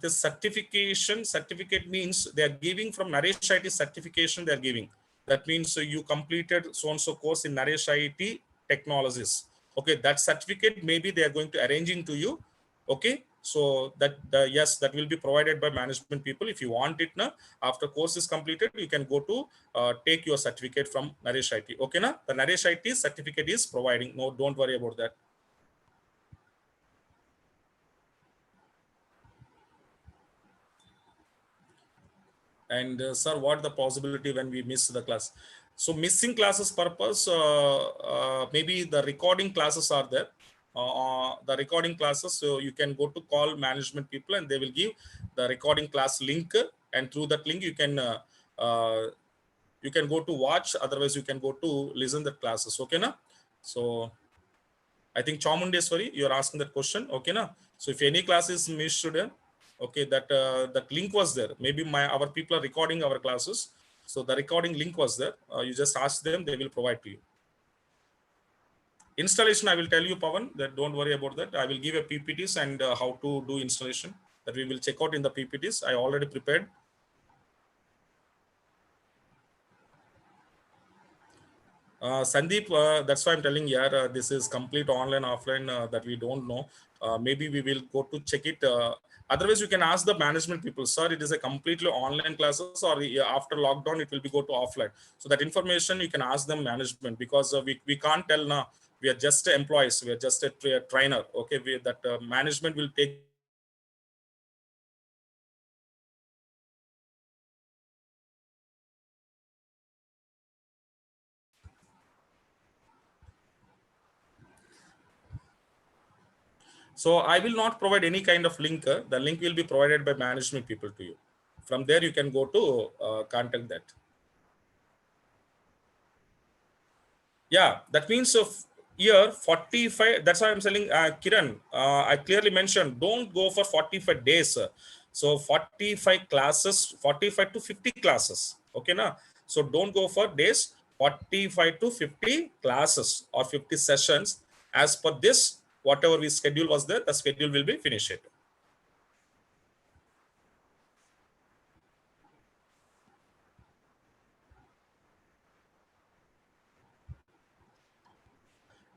this certificate means they are giving from Naresh IT certification. They are giving, that means you completed so and so course in Naresh IT technologies. Okay, that certificate maybe they are going to arranging to you. Okay, so that yes, that will be provided by management people. If you want it now, after course is completed, you can go to take your certificate from Naresh IT. Okay, na? The Naresh IT certificate is providing. No, don't worry about that. And sir, what the possibility when we miss the class? So missing classes purpose, maybe the recording classes are there. The recording classes, so you can go to call management people and they will give the recording class link, and through that link uh, you can go to watch. Otherwise, you can go to listen the classes. Okay, na? So I think Chamundeswari, you are asking that question. Okay, na? So if any class is missed today, okay, that link was there. Maybe our people are recording our classes, so the recording link was there. You just ask them; they will provide to you. Installation, I will tell you, Pawan, that don't worry about that. I will give a PPTs and how to do installation. That we will check out in the PPTs. I already prepared. Sandeep, that's why I'm telling you, this is complete online, offline, that we don't know. Maybe we will go to check it. Otherwise, you can ask the management people, sir, it is a completely online classes, or after lockdown, it will be go to offline. So that information, you can ask them management, because we can't tell now. We are just employees. We are just a trainer. Okay, that management will take. So I will not provide any kind of link. The link will be provided by management people to you. From there, you can go to contact that. Yeah, that means of year 45. That's why I'm telling Kiran. I clearly mentioned don't go for 45 days. So 45 classes, 45 to 50 classes. Okay, na? So don't go for days. 45 to 50 classes or 50 sessions. As per this, whatever we schedule was there, the schedule will be finished.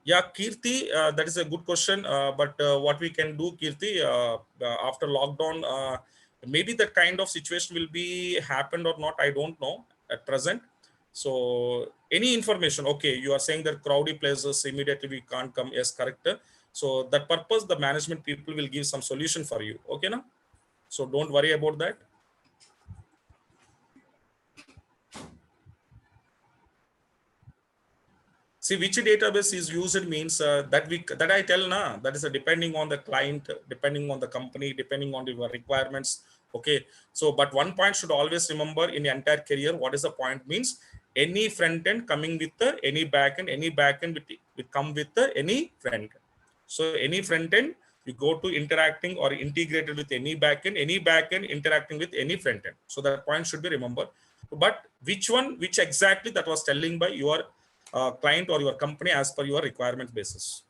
Yeah, Kirti, that is a good question. But what we can do, Kirti, after lockdown, maybe that kind of situation will be happened or not. I don't know at present. So any information, okay, you are saying that crowded places immediately we can't come. Yes, correct. So that purpose, the management people will give some solution for you. Okay, now. So don't worry about that. See which database is used means that I tell na, that is depending on the client, depending on the company, depending on your requirements. Okay, so but one point should always remember in the entire career, what is the point means, any front end coming with any backend, any backend with come with any front end. So any front end, you go to interacting or integrated with any backend interacting with any front end. So that point should be remembered. But which one, which exactly, that was telling by your client or your company as per your requirement basis.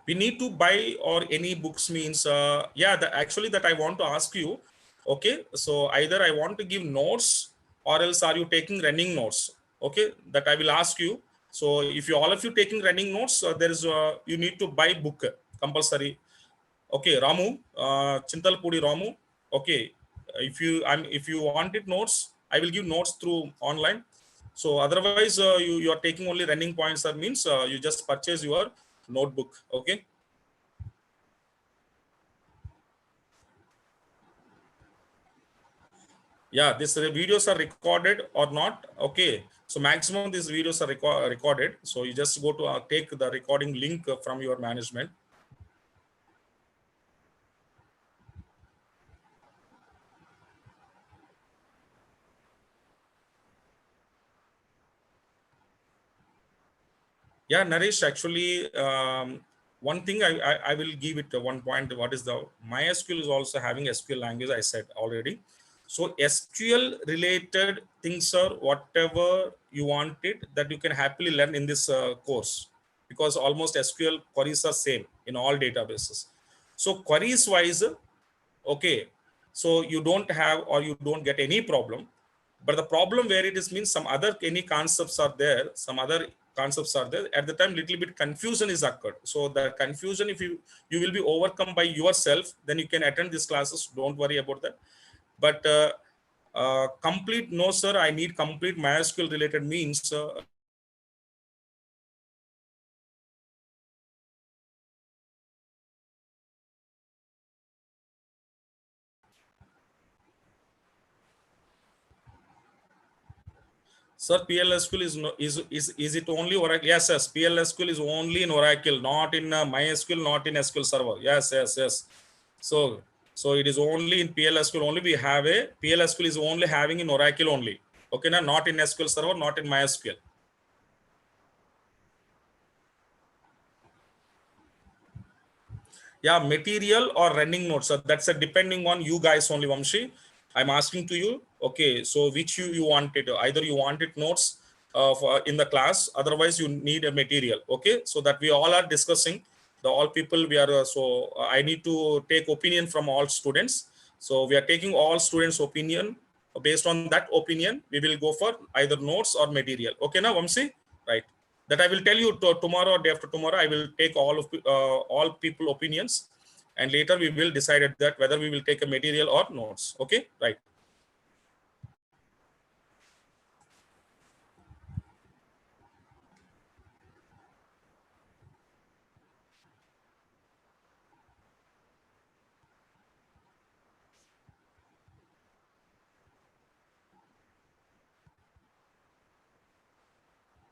We need to buy or any books means, yeah, actually that I want to ask you. Okay, so either I want to give notes, or else are you taking running notes? Okay, that I will ask you. So if you all of you taking running notes, there is you need to buy book compulsory. Okay, Ramu, Chintalpudi Ramu. Okay, if you wanted notes, I will give notes through online. So otherwise, you are taking only running points. That means you just purchase your notebook. Okay. Yeah, these videos are recorded or not. Okay, so maximum these videos are recorded. So you just go to take the recording link from your management. Yeah, Naresh, actually, one thing I will give it one point. What is the MySQL is also having SQL language, I said already. So SQL related things are whatever you want it, that you can happily learn in this course, because almost SQL queries are same in all databases. So queries wise, okay, so you don't have or you don't get any problem. But the problem where it is means some other any concepts are there, some other concepts are there at the time, little bit confusion is occurred. So the confusion, if you will be overcome by yourself, then you can attend these classes, don't worry about that. But complete, no sir, I need complete MySQL related means, Sir, PLSQL is no, is it only Oracle? Yes, yes. PLSQL is only in Oracle, not in MySQL, not in SQL Server. Yes, yes, yes. So it is only in PLSQL only. We have a PLSQL is only having in Oracle only. Okay, now not in SQL Server, not in MySQL. Yeah, material or running notes. So that's a depending on you guys only, Vamshi. I'm asking to you. Okay, so which you wanted? Either you wanted notes in the class, otherwise you need a material. Okay, so that we all are discussing, the all people we are I need to take opinion from all students. So we are taking all students opinion. Based on that opinion we will go for either notes or material. Okay now, Vamshi, right? That I will tell you tomorrow or day after tomorrow. I will take all people opinions, and later we will decide that whether we will take a material or notes. Okay, right?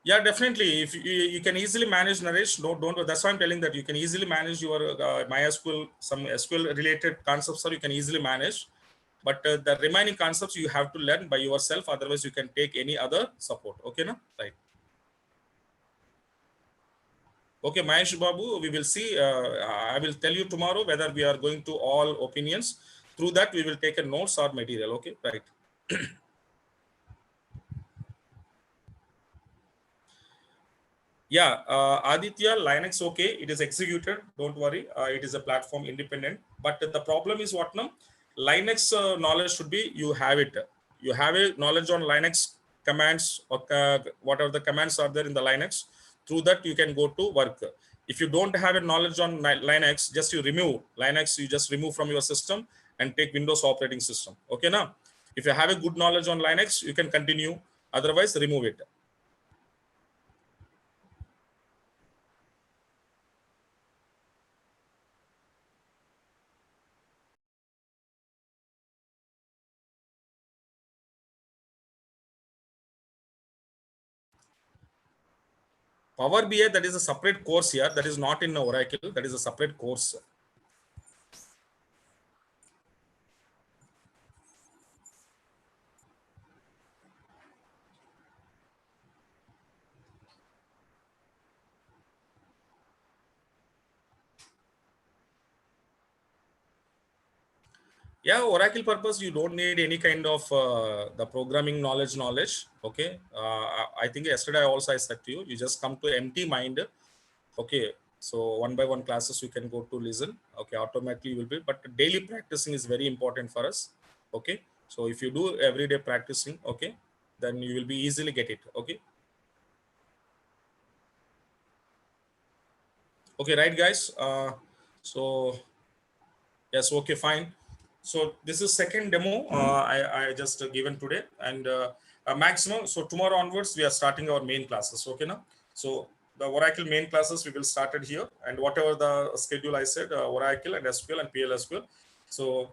Yeah, definitely. If you can easily manage, Naresh, don't. That's why I'm telling that you can easily manage your MySQL, some SQL related concepts, or you can easily manage. But the remaining concepts you have to learn by yourself. Otherwise, you can take any other support. Okay, na? Right. Okay, Mahesh Babu, we will see. I will tell you tomorrow whether we are going to all opinions. Through that, we will take a notes or material. Okay, right. Yeah, Aditya, Linux, okay, it is executed. Don't worry, it is a platform independent. But the problem is what now? Linux knowledge should be you have it. You have a knowledge on Linux commands or whatever the commands are there in the Linux. Through that, you can go to work. If you don't have a knowledge on Linux, just you remove Linux. You just remove from your system and take Windows operating system. Okay, now if you have a good knowledge on Linux, you can continue. Otherwise, remove it. Power BI, that is a separate course here. That is not in Oracle. That is a separate course. Yeah, Oracle purpose, you don't need any kind of the programming knowledge. Okay. I think yesterday also I said to you, you just come to empty mind. Okay. So one by one classes you can go to listen. Okay. Automatically will be, but daily practicing is very important for us. Okay. So if you do everyday practicing, okay, then you will be easily get it. Okay. Okay. Right, guys. So yes, okay, fine. So this is second demo I just given today, and maximum. So tomorrow onwards we are starting our main classes. Okay, now. So the Oracle main classes we will started here, and whatever the schedule I said, Oracle and SQL and PLSQL. So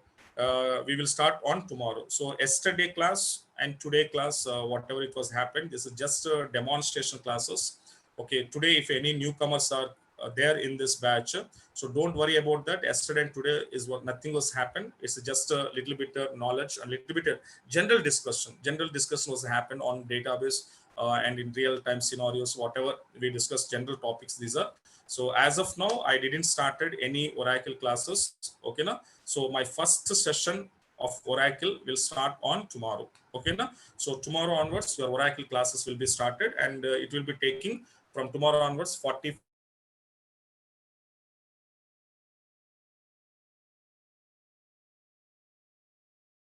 we will start on tomorrow. So yesterday class and today class, whatever it was happened, this is just demonstration classes. Okay, today if any newcomers are there in this batch, so don't worry about that. Yesterday and today is what nothing was happened. It's just a little bit of knowledge, a little bit of general discussion. General discussion was happened on database and in real time scenarios, whatever we discussed, general topics. These are. So as of now, I didn't started any Oracle classes. Okay, now. So my first session of Oracle will start on tomorrow. Okay, now. So tomorrow onwards, your Oracle classes will be started, and it will be taking from tomorrow onwards 40